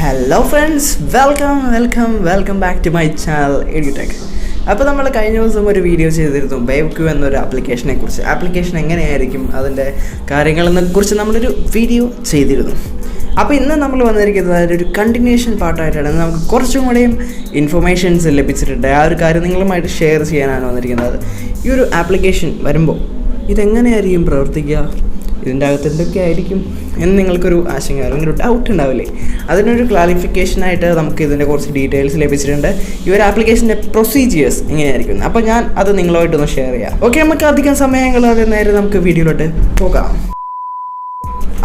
Hello friends, welcome back to my channel EduTech. അപ്പോൾ നമ്മൾ കഴിഞ്ഞ ദിവസം ഒരു വീഡിയോ ചെയ്തിരുന്നു ബേവ് ക്യൂ എന്നൊരു ആപ്ലിക്കേഷനെ കുറിച്ച്. ആപ്ലിക്കേഷൻ എങ്ങനെയായിരിക്കും അതിൻ്റെ കാര്യങ്ങളെന്നെ കുറിച്ച് നമ്മളൊരു വീഡിയോ ചെയ്തിരുന്നു. അപ്പോൾ ഇന്ന് നമ്മൾ വന്നിരിക്കുന്നത് അതിൻ്റെ ഒരു കണ്ടിന്യൂഷൻ പാർട്ടായിട്ടാണ്. നമുക്ക് കുറച്ചും കൂടെയും ഇൻഫർമേഷൻസ് ലഭിച്ചിട്ടുണ്ട്. ആ ഒരു കാര്യം നിങ്ങളുമായിട്ട് ഷെയർ ചെയ്യാനാണ് വന്നിരിക്കുന്നത്. ഈ ഒരു ആപ്ലിക്കേഷൻ വരുമ്പോൾ ഇതെങ്ങനെയായിരിക്കും പ്രവർത്തിക്കുക, ഇതിൻ്റെ അകത്ത് എന്തൊക്കെ ആയിരിക്കും എന്ന് നിങ്ങൾക്കൊരു ആശങ്ക അല്ലെങ്കിൽ ഒരു ഡൗട്ട് ഉണ്ടാവില്ലേ? അതിനൊരു ക്ലാരിഫിക്കേഷനായിട്ട് നമുക്ക് ഇതിൻ്റെ കുറച്ച് ഡീറ്റെയിൽസ് ലഭിച്ചിട്ടുണ്ട്. ഈ ഒരു ആപ്ലിക്കേഷൻ്റെ പ്രൊസീജിയേഴ്സ് എങ്ങനെയായിരിക്കും, അപ്പോൾ ഞാൻ അത് നിങ്ങളുമായിട്ടൊന്ന് ഷെയർ ചെയ്യാം. ഓക്കെ, നമുക്ക് അധികം സമയങ്ങളാതെ നേരെ നമുക്ക് വീഡിയോയിലോട്ട് പോകാം.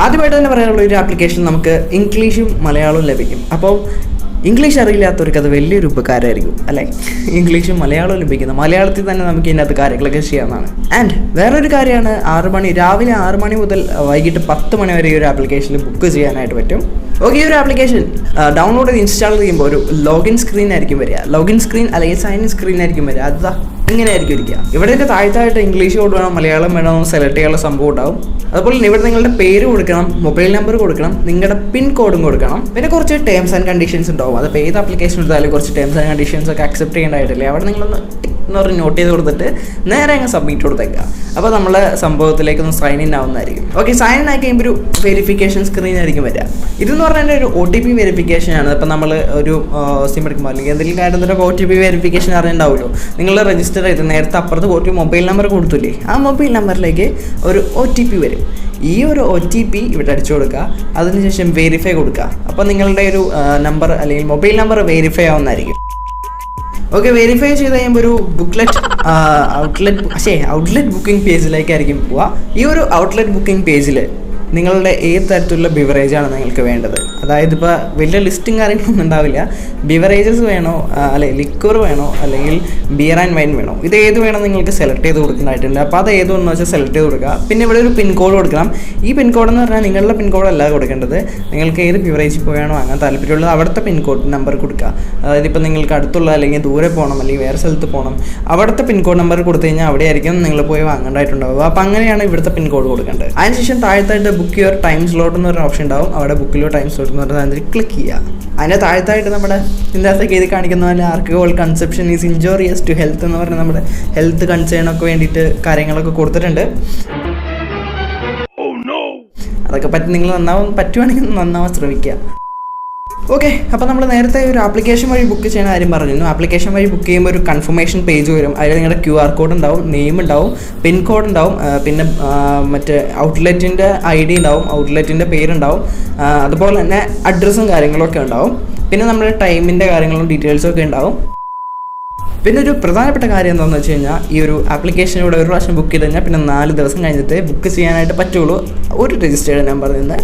ആദ്യമായിട്ട് തന്നെ പറയാനുള്ള ഒരു ആപ്ലിക്കേഷൻ നമുക്ക് ഇംഗ്ലീഷും മലയാളവും ലഭിക്കും. അപ്പോൾ ഇംഗ്ലീഷ് അറിയില്ലാത്തവർക്ക് അത് വലിയൊരു ഉപകാരമായിരിക്കും അല്ലേ? ഇംഗ്ലീഷും മലയാളവും ലഭിക്കുന്നത്, മലയാളത്തിൽ തന്നെ നമുക്ക് ഇതിനകത്ത് കാര്യങ്ങളൊക്കെ ചെയ്യാവുന്നതാണ്. ആൻഡ് വേറൊരു കാര്യമാണ്, രാവിലെ 6 മണി മുതൽ വൈകിട്ട് 10 മണി വരെ ഈ ഒരു ആപ്ലിക്കേഷനിൽ ബുക്ക് ചെയ്യാനായിട്ട് പറ്റും. ഓക്കെ, ഈ ഒരു ആപ്ലിക്കേഷൻ ഡൗൺലോഡ് ചെയ്ത് ഇൻസ്റ്റാൾ ചെയ്യുമ്പോൾ ഒരു ലോഗിൻ സ്ക്രീൻ ആയിരിക്കും വരിക. ലോഗിൻ സ്ക്രീൻ അല്ലെങ്കിൽ സൈൻ ഇൻ സ്ക്രീൻ ആയിരിക്കും വരിക. അതാ ഇങ്ങനെ ആയിരിക്കും ഇരിക്കുക. ഇവിടെയൊക്കെ താഴത്തായിട്ട് ഇംഗ്ലീഷ് കോഡ് വേണം, മലയാളം വേണമെന്ന് സെലക്ട് ചെയ്യാനുള്ള സംഭവം ഉണ്ടാവും. അതുപോലെ തന്നെ ഇവിടെ നിങ്ങളുടെ പേര് കൊടുക്കണം, മൊബൈൽ നമ്പർ കൊടുക്കണം, നിങ്ങളുടെ പിൻ കോഡും കൊടുക്കണം. പിന്നെ കുറച്ച് ടേംസ് ആൻഡ് കണ്ടീഷൻസ് ഉണ്ടാവും. അതിപ്പോൾ ഏത് ആപ്ലിക്കേഷൻ എടുത്താലും കുറച്ച് ടേംസ് ആൻഡ് കണ്ടീഷൻസ് ഒക്കെ അക്സെപ്റ്റ് ചെയ്യേണ്ടതായിട്ടില്ലേ? അവിടെ നിങ്ങളൊന്ന് എന്ന് പറഞ്ഞ് നോട്ട് ചെയ്ത് കൊടുത്തിട്ട് നേരെ അങ്ങ് സബ്മിറ്റ് കൊടുത്തേക്കുക. അപ്പോൾ നമ്മൾ സംഭവത്തിലേക്കൊന്ന് സൈൻ ഇൻ ആവുന്നതായിരിക്കും. ഓക്കെ, സൈൻ ഇൻ ആയി കഴിയുമ്പോൾ ഒരു വെരിഫിക്കേഷൻ സ്ക്രീൻ ആയിരിക്കും വരിക. ഇതെന്ന് പറഞ്ഞാൽ ഒരു OTP വെരിഫിക്കേഷൻ ആണ്. ഇപ്പം നമ്മൾ ഒരു സിം എടുക്കുമ്പോൾ അല്ലെങ്കിൽ എന്തെങ്കിലും കാര്യത്തിൻ്റെ OTP വെരിഫിക്കേഷൻ അറിയണ്ടാവുമല്ലോ. നിങ്ങൾ രജിസ്റ്റർ ചെയ്ത് നേരത്തെ അപ്പുറത്ത് ഒരു മൊബൈൽ നമ്പർ കൊടുത്തില്ലേ, ആ മൊബൈൽ നമ്പറിലേക്ക് ഒരു OTP വരും. ഈ ഒരു OTP ഇവിടെ അടിച്ചു കൊടുക്കുക, അതിനുശേഷം വെരിഫൈ കൊടുക്കുക. അപ്പോൾ നിങ്ങളുടെ ഒരു നമ്പർ അല്ലെങ്കിൽ മൊബൈൽ നമ്പർ വെരിഫൈ ആവുന്നതായിരിക്കും. ഓക്കെ, വെരിഫൈ ചെയ്ത് കഴിയുമ്പോൾ ഒരു ഔട്ട്ലെറ്റ് ബുക്കിംഗ് പേജിലേക്കായിരിക്കും പോവുക. ഈ ഒരു ഔട്ട്ലെറ്റ് ബുക്കിംഗ് പേജിൽ നിങ്ങളുടെ ഏത് തരത്തിലുള്ള ബിവറേജാണ് നിങ്ങൾക്ക് വേണ്ടത്. അതായത് ഇപ്പോൾ വലിയ ലിസ്റ്റും കാര്യങ്ങളൊന്നും ഉണ്ടാവില്ല. ബിവറേജസ് വേണോ, അല്ലെങ്കിൽ ലിക്വർ വേണോ, അല്ലെങ്കിൽ ബിയർ ആൻഡ് വൈൻ വേണോ, ഇത് ഏത് വേണം നിങ്ങൾക്ക് സെലക്ട് ചെയ്ത് കൊടുക്കുന്നതായിട്ടുണ്ട്. അപ്പോൾ അത് ഏതെന്ന് വെച്ചാൽ സെലക്ട് ചെയ്ത് കൊടുക്കുക. പിന്നെ ഇവിടെ ഒരു പിൻ കോഡ് കൊടുക്കണം. ഈ പിൻ കോഡ് എന്ന് പറഞ്ഞാൽ നിങ്ങളുടെ പിൻ കോഡല്ല കൊടുക്കേണ്ടത്. നിങ്ങൾക്ക് ഏത് ബിവറേജിൽ പോയാണോ വാങ്ങാൻ താല്പര്യമുള്ളത് അവിടുത്തെ പിൻ കോഡ് നമ്പർ കൊടുക്കുക. അതായത് ഇപ്പോൾ നിങ്ങൾക്ക് അടുത്തുള്ള അല്ലെങ്കിൽ ദൂരെ പോകണം അല്ലെങ്കിൽ വേറെ സ്ഥലത്ത് പോകണം, അവിടുത്തെ പിൻ കോഡ് നമ്പർ കൊടുത്തു കഴിഞ്ഞാൽ അവിടെ ആയിരിക്കും നിങ്ങൾ പോയി വാങ്ങേണ്ടതായിട്ടുണ്ടാവുക. അപ്പോൾ അങ്ങനെയാണ് ഇവിടുത്തെ പിൻ കോഡ് കൊടുക്കേണ്ടത്. അതിനുശേഷം താഴത്തായിട്ട് ബുക്ക് യുവർ ടൈം സ്ലോട്ട് എന്ന് പറഞ്ഞ ഓപ്ഷൻ ഉണ്ടാവും. അവിടെ ബുക്ക് യുവർ ടൈം സ്ലോട്ട് എന്ന് പറഞ്ഞാൽ അതിൽ ക്ലിക്ക് ചെയ്യുക. അതിൻ്റെ താഴത്തായിട്ട് നമ്മുടെ ഇതിനകത്തേക്ക് ഇത് കാണിക്കുന്ന പോലെ alcohol consumption is injurious to health എന്ന് പറഞ്ഞാൽ നമ്മുടെ ഹെൽത്ത് കൺസേണൊക്കെ വേണ്ടിയിട്ട് കാര്യങ്ങളൊക്കെ കൊടുത്തിട്ടുണ്ട്. അതൊക്കെ നിങ്ങൾ പറ്റുവാണെങ്കിൽ നന്നാവാൻ ശ്രമിക്കുക. ഓക്കെ, അപ്പോൾ നമ്മൾ നേരത്തെ ഒരു ആപ്ലിക്കേഷൻ വഴി ബുക്ക് ചെയ്യുന്ന കാര്യം പറഞ്ഞിരുന്നു. ആപ്ലിക്കേഷൻ വഴി ബുക്ക് ചെയ്യുമ്പോൾ ഒരു കൺഫർമേഷൻ പേജ് വരും. അതിൽ നിങ്ങളുടെ QR കോഡ് ഉണ്ടാവും, നെയിം ഉണ്ടാവും, പിൻ കോഡ് ഉണ്ടാവും, പിന്നെ മറ്റേ ഔട്ട്ലെറ്റിൻ്റെ ID ഉണ്ടാവും, ഔട്ട്ലെറ്റിൻ്റെ പേരുണ്ടാവും, അതുപോലെ തന്നെ അഡ്രസ്സും കാര്യങ്ങളൊക്കെ ഉണ്ടാവും. പിന്നെ നമ്മുടെ ടൈമിൻ്റെ കാര്യങ്ങളും ഡീറ്റെയിൽസും ഒക്കെ ഉണ്ടാവും. പിന്നെ ഒരു പ്രധാനപ്പെട്ട കാര്യം എന്താണെന്ന് വെച്ച് കഴിഞ്ഞാൽ, ഈ ഒരു ആപ്ലിക്കേഷനിലൂടെ ഒരു പ്രാവശ്യം ബുക്ക് ചെയ്ത് കഴിഞ്ഞാൽ പിന്നെ 4 ദിവസം കഴിഞ്ഞിട്ട് ബുക്ക് ചെയ്യാനായിട്ട് പറ്റുള്ളൂ. ഒരു രജിസ്റ്റേർഡ് നമ്പറിൽ നിന്ന്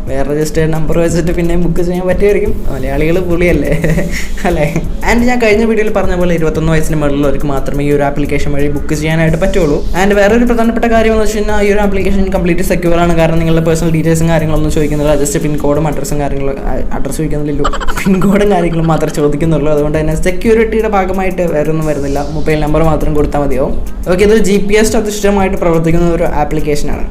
വേറെ രജിസ്റ്റേർഡ് നമ്പർ വെച്ചിട്ട് പിന്നെ ബുക്ക് ചെയ്യാൻ പറ്റുമായിരിക്കും. മലയാളികൾ പുളിയല്ലേ അല്ലേ? ആൻഡ് ഞാൻ കഴിഞ്ഞ വീഡിയോയിൽ പറഞ്ഞ പോലെ 21 വയസ്സിന് മുകളിലുള്ളവർക്ക് മാത്രമേ ഈ ഒരു ആപ്ലിക്കേഷൻ വഴി ബുക്ക് ചെയ്യാനായിട്ട് പറ്റുള്ളൂ. ആൻഡ് വേറൊരു പ്രധാനപ്പെട്ട കാര്യം എന്ന് വെച്ച് കഴിഞ്ഞാൽ, ഈ ഒരു ആപ്ലിക്കേഷൻ കംപ്ലീറ്റ് സെക്യൂർ ആണ്. കാരണം നിങ്ങളുടെ പേഴ്സണൽ ഡീറ്റെയിൽസും കാര്യങ്ങളൊന്നും ചോദിക്കുന്നില്ല. ജസ്റ്റ് പിൻ കോഡും അഡ്രസ്സും അഡ്രസ്സ് ചോദിക്കുന്നില്ലല്ലോ, പിൻ കോഡും കാര്യങ്ങളും മാത്രമേ ചോദിക്കുന്നുള്ളൂ. അതുകൊണ്ട് തന്നെ സെക്യൂരിറ്റിയുടെ ഭാഗമായിട്ട് വേറൊന്നും വരുന്നില്ല. മൊബൈൽ നമ്പർ മാത്രം കൊടുത്താൽ മതിയാവും. ഓക്കെ, ഇത് GPS അധിഷ്ഠിതമായിട്ട് പ്രവർത്തിക്കുന്ന ഒരു ആപ്ലിക്കേഷനാണ്.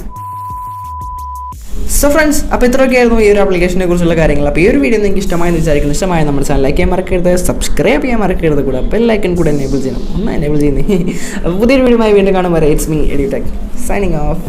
സോ ഫ്രണ്ട്സ്, അപ്പോൾ ഇത്രയൊക്കെയായിരുന്നു ഈ ഒരു ആപ്ലിക്കേഷനെ കുറിച്ചുള്ള കാര്യങ്ങൾ. അപ്പോൾ ഈ ഒരു വീഡിയോ നിങ്ങൾക്ക് ഇഷ്ടമായെന്ന് വിചാരിക്കുന്നു. ഇഷ്ടമായ നമ്മുടെ ചാനൽ ലൈക്ക് ചെയ്യാൻ മറക്കരുത്, സബ്സ്ക്രൈബ് ചെയ്യാൻ മറക്കരുത്, കൂടെ ബെൽ ഐക്കൺ കൂടെ എനേബിൾ ചെയ്യണം. എനേബിൾ ചെയ്യുന്നേ. അപ്പോൾ പുതിയൊരു വീഡിയോയുമായി വീണ്ടും കാണുമ്പോൾ it's me EduTech signing off.